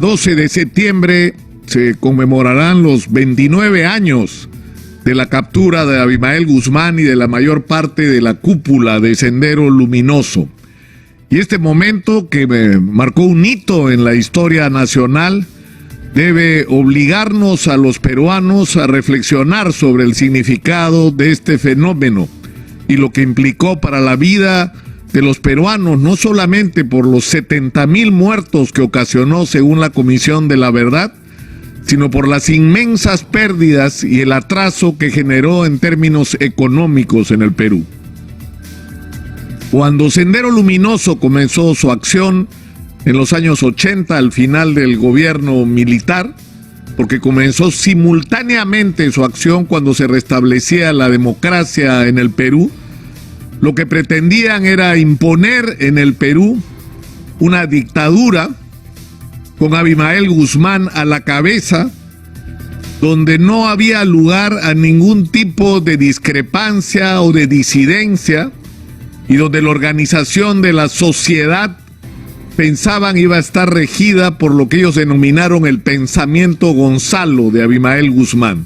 12 de septiembre se conmemorarán los 29 años de la captura de Abimael Guzmán y de la mayor parte de la cúpula de Sendero Luminoso. Y este momento, que marcó un hito en la historia nacional, debe obligarnos a los peruanos a reflexionar sobre el significado de este fenómeno y lo que implicó para la vida de los peruanos, no solamente por los 70,000 muertos que ocasionó según la Comisión de la Verdad, sino por las inmensas pérdidas y el atraso que generó en términos económicos en el Perú. Cuando Sendero Luminoso comenzó su acción en los años 80, al final del gobierno militar, porque comenzó simultáneamente su acción cuando se restablecía la democracia en el Perú, lo que pretendían era imponer en el Perú una dictadura con Abimael Guzmán a la cabeza, donde no había lugar a ningún tipo de discrepancia o de disidencia, y donde la organización de la sociedad pensaban iba a estar regida por lo que ellos denominaron el pensamiento Gonzalo de Abimael Guzmán.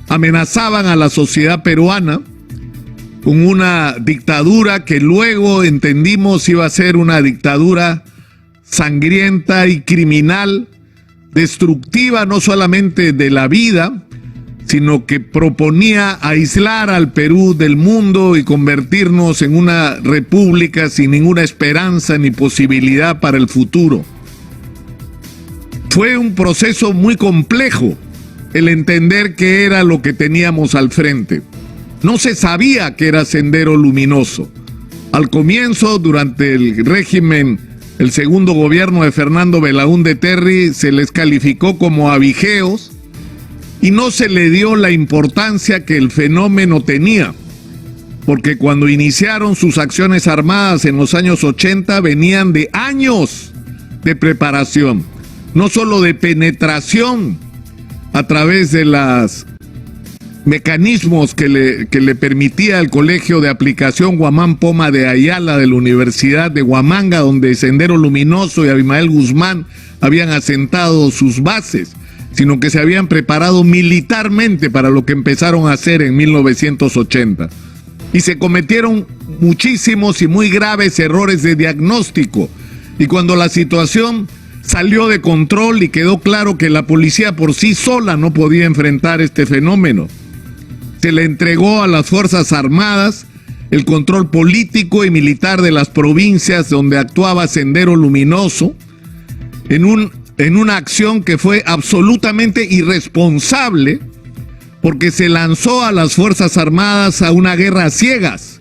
Amenazaban a la sociedad peruana con una dictadura que luego entendimos iba a ser una dictadura sangrienta y criminal, destructiva no solamente de la vida, sino que proponía aislar al Perú del mundo y convertirnos en una república sin ninguna esperanza ni posibilidad para el futuro. Fue un proceso muy complejo el entender qué era lo que teníamos al frente. No se sabía que era Sendero Luminoso. Al comienzo, durante el régimen, el segundo gobierno de Fernando Belaúnde Terry, se les calificó como abigeos y no se le dio la importancia que el fenómeno tenía, porque cuando iniciaron sus acciones armadas en los años 80 venían de años de preparación, no solo de penetración a través de los mecanismos que le permitía el Colegio de Aplicación Guamán Poma de Ayala de la Universidad de Huamanga, donde Sendero Luminoso y Abimael Guzmán habían asentado sus bases, sino que se habían preparado militarmente para lo que empezaron a hacer en 1980. Y se cometieron muchísimos y muy graves errores de diagnóstico. Y cuando la situación salió de control y quedó claro que la policía por sí sola no podía enfrentar este fenómeno, se le entregó a las Fuerzas Armadas el control político y militar de las provincias donde actuaba Sendero Luminoso, en una acción que fue absolutamente irresponsable, porque se lanzó a las Fuerzas Armadas a una guerra a ciegas,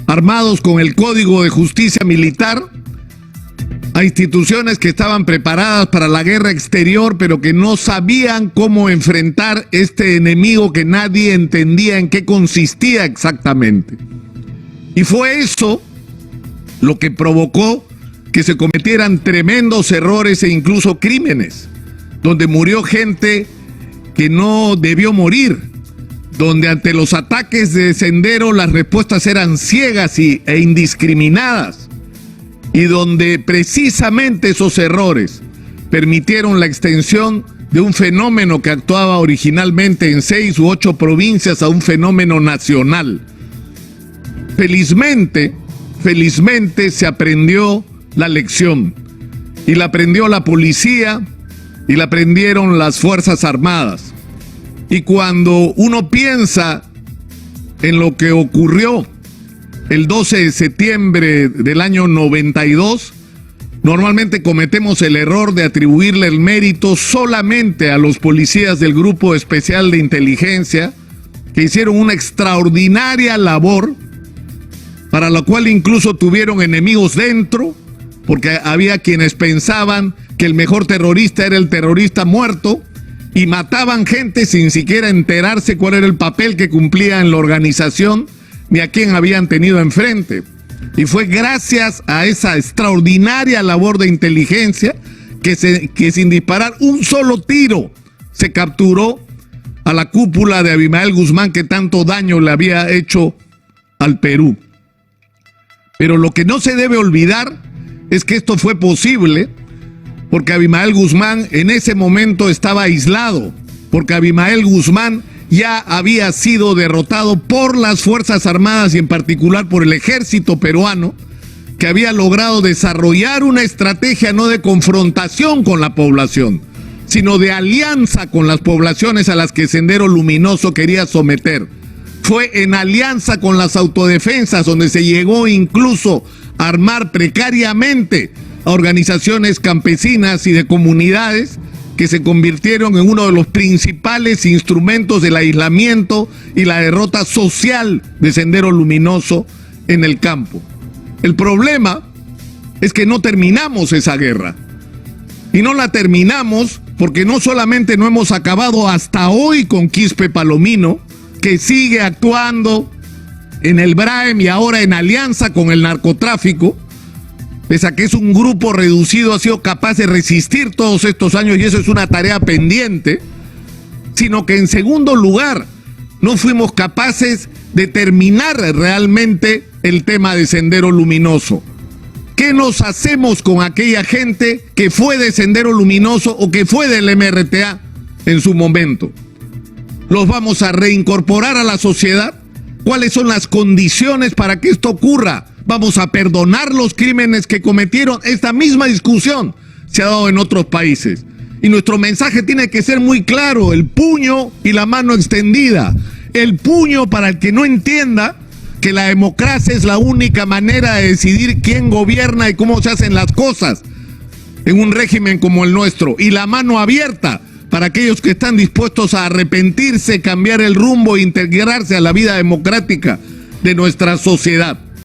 armados con el Código de Justicia Militar, a instituciones que estaban preparadas para la guerra exterior, pero que no sabían cómo enfrentar este enemigo que nadie entendía en qué consistía exactamente. Y fue eso lo que provocó que se cometieran tremendos errores e incluso crímenes, donde murió gente que no debió morir, donde ante los ataques de Sendero las respuestas eran ciegas e indiscriminadas, y donde precisamente esos errores permitieron la extensión de un fenómeno que actuaba originalmente en 6 u 8 provincias a un fenómeno nacional. Felizmente se aprendió la lección, y la aprendió la policía y la aprendieron las Fuerzas Armadas. Y cuando uno piensa en lo que ocurrió el 12 de septiembre del año 92, normalmente cometemos el error de atribuirle el mérito solamente a los policías del Grupo Especial de Inteligencia, que hicieron una extraordinaria labor, para la cual incluso tuvieron enemigos dentro, porque había quienes pensaban que el mejor terrorista era el terrorista muerto, y mataban gente sin siquiera enterarse cuál era el papel que cumplía en la organización, ni a quién habían tenido enfrente. Y fue gracias a esa extraordinaria labor de inteligencia que sin disparar un solo tiro se capturó a la cúpula de Abimael Guzmán, que tanto daño le había hecho al Perú. Pero lo que no se debe olvidar es que esto fue posible porque Abimael Guzmán en ese momento estaba aislado, porque Abimael Guzmán ya había sido derrotado por las Fuerzas Armadas y en particular por el ejército peruano, que había logrado desarrollar una estrategia no de confrontación con la población, sino de alianza con las poblaciones a las que Sendero Luminoso quería someter. Fue en alianza con las autodefensas donde se llegó incluso a armar precariamente a organizaciones campesinas y de comunidades que se convirtieron en uno de los principales instrumentos del aislamiento y la derrota social de Sendero Luminoso en el campo. El problema es que no terminamos esa guerra. Y no la terminamos porque no solamente no hemos acabado hasta hoy con Quispe Palomino, que sigue actuando en el BRAEM y ahora en alianza con el narcotráfico, pese a que es un grupo reducido, ha sido capaz de resistir todos estos años y eso es una tarea pendiente, sino que en segundo lugar, no fuimos capaces de terminar realmente el tema de Sendero Luminoso. ¿Qué nos hacemos con aquella gente que fue de Sendero Luminoso o que fue del MRTA en su momento? ¿Los vamos a reincorporar a la sociedad? ¿Cuáles son las condiciones para que esto ocurra? ¿Vamos a perdonar los crímenes que cometieron? Esta misma discusión se ha dado en otros países. Y nuestro mensaje tiene que ser muy claro: el puño y la mano extendida. El puño para el que no entienda que la democracia es la única manera de decidir quién gobierna y cómo se hacen las cosas en un régimen como el nuestro. Y la mano abierta para aquellos que están dispuestos a arrepentirse, cambiar el rumbo e integrarse a la vida democrática de nuestra sociedad.